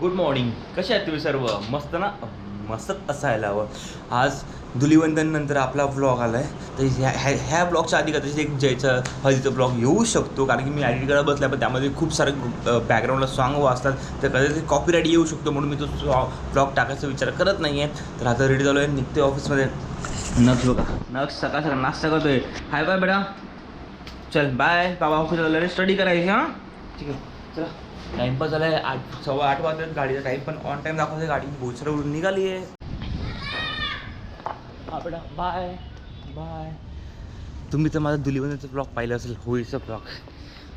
Good morning. कसे आहेत तुम्ही सर्व? मस्त ना? मस्तच असायला हवं. आज धुलिवंदननंतर आपला ब्लॉग आला आहे. तर ह्या ब्लॉगच्या आधी कदाचित एक जयचं हळदीचा ब्लॉग येऊ शकतो, कारण की मी एडिट करायला बसला, पण त्यामध्ये खूप सारे बॅकग्राऊंडला सॉन्ग वाजतात, तर कदाचित कॉपीराईट येऊ शकतो, म्हणून मी तो ब्लॉग टाकायचा विचार करत नाही आहे. तर आता रेडी झालो आहे, निघते ऑफिसमध्ये. नक्स बघा, नक्स सकाळ सकाळ नाश्ता करतोय. हाय बाय बेटा, चल बाय. बाबा ऑफिसला झालं, स्टडी करायची. हां ठीक आहे, चला. टाईमपास झाला आहे. 8:15 वाजतात. गाडीचा टाईम पण ऑन टाईम दाखवते. गाडी बोचरवरून निघाली आहे. हा बेटा बाय बाय. तुम्ही तर माझा धुलिवंदनचा ब्लॉग पाहिला असेल, होळीचा ब्लॉग.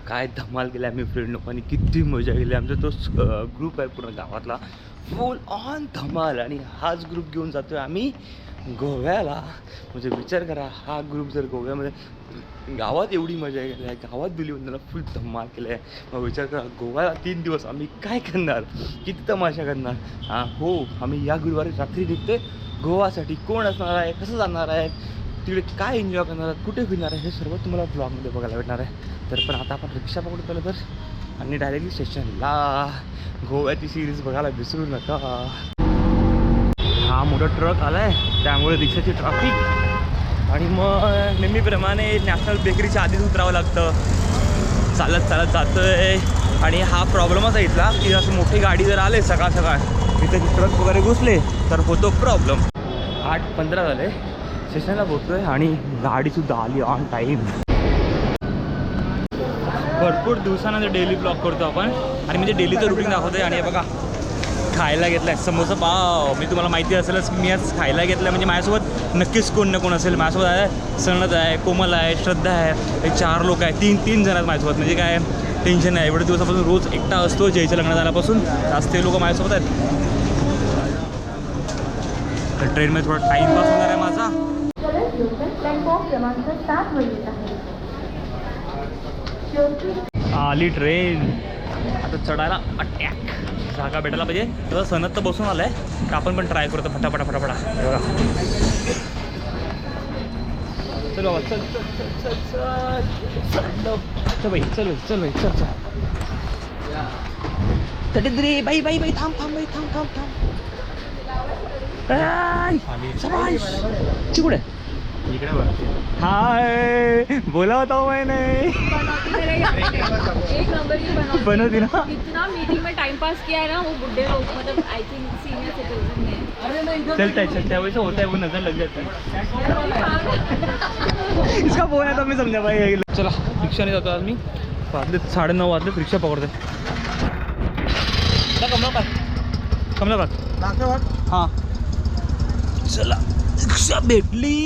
काय धमाल केला आम्ही फ्रेंड लोकांनी, किती मजा केली. आमचा तो ग्रुप आहे पूर्ण गावातला, फुल ऑन धमाल. आणि हाच ग्रुप घेऊन जातो आहे आम्ही गोव्याला. म्हणजे विचार करा, हा ग्रुप जर गोव्यामध्ये, गावात एवढी मजा केली आहे, गावात धुलिवंदनला फुल धमाल केलं आहे. मग विचार करा, गोव्याला 3 दिवस आम्ही काय करणार, किती तमाशा करणार. हां हो, आम्ही या गुरुवारी रात्री निघतोय गोवासाठी. कोण असणार आहे, कसं जाणार आहे, तिकडे काय एन्जॉय करणार आहे, कुठे फिरणार आहे, हे सर्व तुम्हाला ब्लॉगमध्ये बघायला भेटणार आहे. तर पण आता आपण रिक्षा पकडतो तर आणि डायरेक्टली स्टेशनला. गोव्याची सिरीज बघायला विसरू नका. हा मोठा ट्रक आला आहे, त्यामुळे रिक्षाची ट्रॅफिक. आणि मग नेहमीप्रमाणे नॅशनल बेकरीच्या आधीच उतरावं लागतं. चालत चालत जातो आहे. आणि हा प्रॉब्लेमच आहे इथला, की असं मोठी गाडी जर आले सकाळ सकाळ, इथे ट्रक वगैरे घुसले तर होतो प्रॉब्लेम. 8:15 झाले, स्टेशनला पोहोचतो आहे आणि गाडीसुद्धा आली ऑन टाईम. भरपूर दिवसानंतर डेली ब्लॉग करतो आपण, आणि म्हणजे डेलीचं रुटीन दाखवतो आहे. आणि हे बघा, खायला घेतला आहे समोसा पाव. मी तुम्हाला माहिती असेलच की मी आज खायला घेतला आहे. म्हणजे माझ्यासोबत नक्कीच कोण ना कोण असेल. माझ्यासोबत आहे सनद आहे, कोमल आहे, श्रद्धा आहे. हे 4 लोक आहे, तीन जण आहेत माझ्यासोबत. म्हणजे काय टेन्शन नाही. एवढ्या दिवसापासून रोज एकटा असतो, जयचं लग्न झाल्यापासून. आज ते लोक माझ्यासोबत आहेत. तर ट्रेनमध्ये थोडा टाईमपास होणार आहे माझा. आली ट्रेन. आता चढायला अटॅक. जागा भेटायला पाहिजे. तर सनद तर बसून आलं आहे, तर आपण पण ट्राय करतो फटाफटा फटाफटा. बघा, चल बाबा, चल चल चल चल चल चल बाई, चल चल बाई, चल चल. रे बाई बाई बाई, थांब थांब बाई, थांब थांब थांब. कुठे इकडे हाय बोला होता हूँ मैंने. एक नंबर की बनवती ना. इतना मीटिंग में टाइम पास किया है ना वो बुड्ढे लोग, मतलब आई थिंक सीनियर सिटीजन ने. चलता है त्यावेळेस होता है, वो नजर लग जाता है. इसका फोन आहे तर मी समजा भाई. चला रिक्षाने जातो आज मी. वाजले 9:30 वाजले, रिक्षा पकडते. कमला हां चला, रिक्षा भेटली.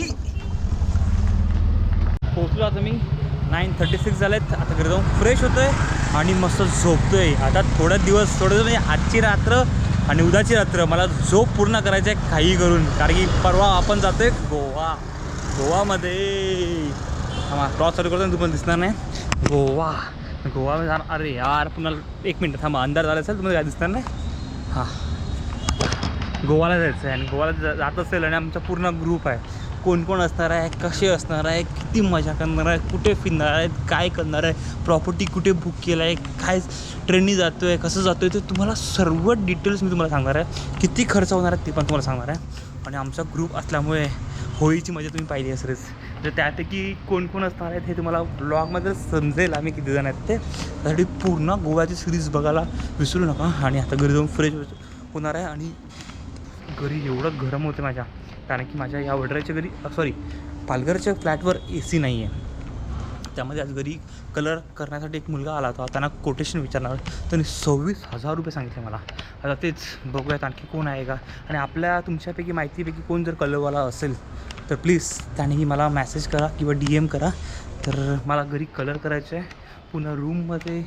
पोचलो आता मी. 9:36 झालेत. आता घरी जाऊन फ्रेश होतो आहे आणि मस्त झोपतो आहे. आता थोडं म्हणजे आजची रात्र आणि उद्याची रात्र मला झोप पूर्ण करायची आहे काही करून. कारण की परवा आपण जातो आहे गोवामध्ये. हां क्रॉस चालू करतो, तुम्हाला दिसणार नाही. गोवामध्ये जाणार. अरे यार पुन्हा 1 मिनटं थांबा, अंधार झाला असेल, तुम्हाला काय दिसणार नाही. हां गोवाला जायचं आहे, आणि गोवाला जात असेल आणि आमचा पूर्ण ग्रुप आहे. कोण कोण असणार आहे, कसे असणार आहे, किती मजा करणार आहे, कुठे फिरणार आहेत, काय करणार आहे, प्रॉपर्टी कुठे बुक केलं आहे, काय ट्रेननी जातो आहे, कसं जातो आहे, ते तुम्हाला सर्व डिटेल्स मी तुम्हाला सांगणार आहे. किती खर्च होणार आहे ते पण तुम्हाला सांगणार आहे. आणि आमचा ग्रुप असल्यामुळे होळीची मजा तुम्ही पाहिली असेलच. तर त्यापैकी कोण कोण असणार आहेत हे तुम्हाला ब्लॉगमध्ये समजेल आम्ही किती जण आहेत ते. त्यासाठी पूर्ण गोव्याची सिरीज बघायला विसरू नका. आणि आता घरी जाऊन फ्रेश होणार आहे. आणि घरी एवढं गरम होतं माझ्या, कारण की माझ्या या वडराच्या पालघरच्या फ्लॅटवर AC नाही आहे. त्यामध्ये आज घरी कलर करण्यासाठी एक मुलगा आला होता. त्यांना कोटेशन विचारणार, त्यांनी 26,000 रुपये सांगितले मला. आता तेच बघूयात आणखी कोण आहे का. आणि आपल्या तुमच्यापैकी माहितीपैकी कोण जर कलरवाला असेल तर प्लीज त्यानेही मला मॅसेज करा किंवा DM करा. तर मला घरी कलर करायचं आहे, पुन्हा रूममध्ये,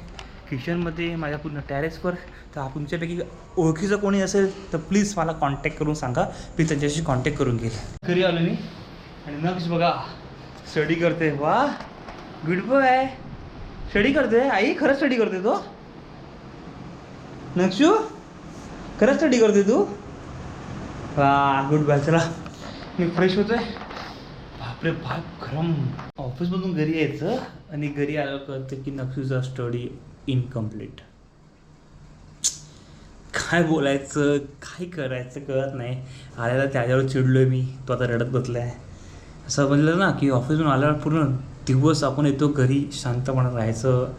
किचनमध्ये, माझ्या पूर्ण टॅरेसवर. तर तुमच्यापैकी ओळखीचं कोणी असेल तर प्लीज मला कॉन्टॅक्ट करून सांगा, मी त्यांच्याशी कॉन्टॅक्ट करून घेईल. घरी आलो मी आणि नक्स बघा, स्टडी करते. वा गुड बॉय, स्टडी करते. आई खरंच स्टडी करते तो. नक्षू खरंच स्टडी करते तू. वा गुड बॉय. चला मी फ्रेश होतो आहे. बापरे बाप गरम. ऑफिसमधून घरी यायचं आणि घरी आल्यावर कळतं की नक्षूचा स्टडी इनकम्प्लीट. काय बोलायचं काय करायचं कळत नाही. आल्याला त्याच्यावर चिडलो मी, तो आता रडत बसला आहे. असं म्हणलं ना की ऑफिसहून आल्यावर पूर्ण दिवस आपण येतो घरी, शांतपणे राहायचं,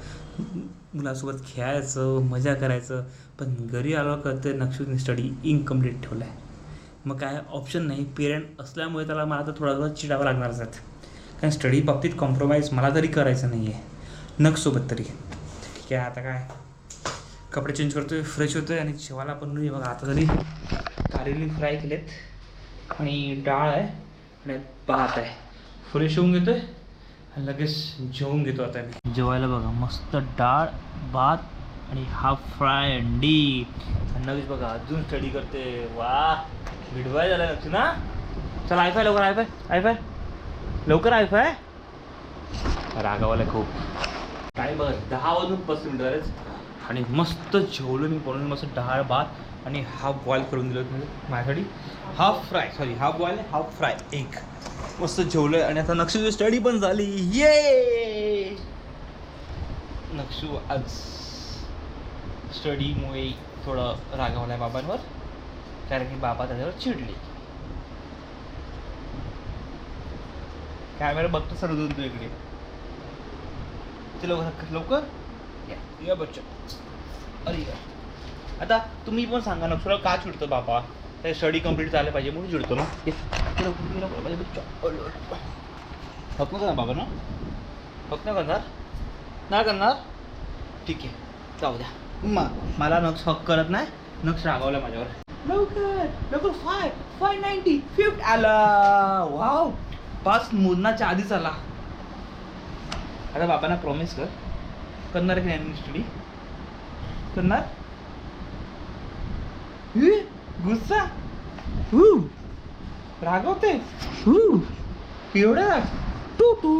मुलासोबत खेळायचं, मजा करायचं, पण घरी आल्यावर कळतं नक्षूने स्टडी इनकम्प्लीट ठेवला आहे. मग काय ऑप्शन नाही, पेरेंट असल्यामुळे त्याला मला तर थोडा चिडावं लागणारच आहेत. कारण स्टडी बाबतीत कॉम्प्रोमाइज मला तरी करायचं नाही आहे, नक्षसोबत तरी. ठीक आहे, आता काय कपडे चेंज करतो आहे, फ्रेश होतो आहे आणि जेवायला पण नाही बघा. आता तरी कारेली फ्राय केलेत आणि डाळ आहे आणि भात आहे. फ्रेश होऊन घेतो आहे आणि लगेच जेवून घेतो आता मी. जेवायला बघा मस्त डाळ भात आणि हाफ फ्राय अंडी. आणि लगेच बघा अजून स्टडी करते. वा मिडवाय झाला नक्की ना. चला आयफाय लवकर, आयफाय लवकर, आयफाय. रागावाला खूप. काय बघा 10 वाजून 5 मिनिटं झालेच आणि मस्त जेवलो मी. म्हणून मस्त डाळ भात आणि हाफ बॉईल करून दिलं म्हणजे माझ्यासाठी. हाफ बॉईल हाफ फ्राय एक मस्त जेवलो आहे. आणि आता नक्षूची स्टडी पण झाली. ये नक्षू आज स्टडीमुळे थोडं रागावला आहे बाबांवर, कारण की बाबा त्याच्यावर चिडले. कॅमेरा बघतो सर दोन तू इकडे. चलो लवकर या बच्चा. अरे आता तुम्ही पण सांगा नक्षूला का चिडतो बाबा. त्या स्टडी कंप्लीट झालं पाहिजे म्हणून चिडतो ना. हक ना बाबा ना, हक ना करणार ना करणार. ठीक आहे जाऊ द्या. मला नक्ष हक करत नाही, नक्ष रागावला माझ्यावर. लवकर 590 50 आला. वाव 5 मोजनाच्या आधीच आला. आता बाबांना प्रॉमिस करणार की नाही स्टडी करणार. गुस्सा रागवते एवढं तू तू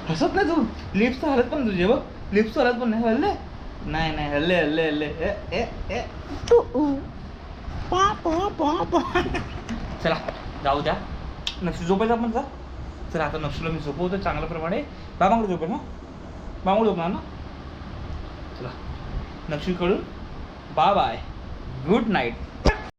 हसत नाही तू. लिप्स तर हलत पण तुझे बघ, लिप्स हलत पण नाही. हल्ले नाही हल्ले हल्ले हल्ले चला जाऊ द्या. नक्षू झोपायचं आपण जा. चला आता नक्षूला मी झोपवतो चांगल्याप्रमाणे. बाबांकडे झोपेल ना, बाबांकडे झोपणार ना. चला नक्षूकडून बाय बाय, गुड नाईट.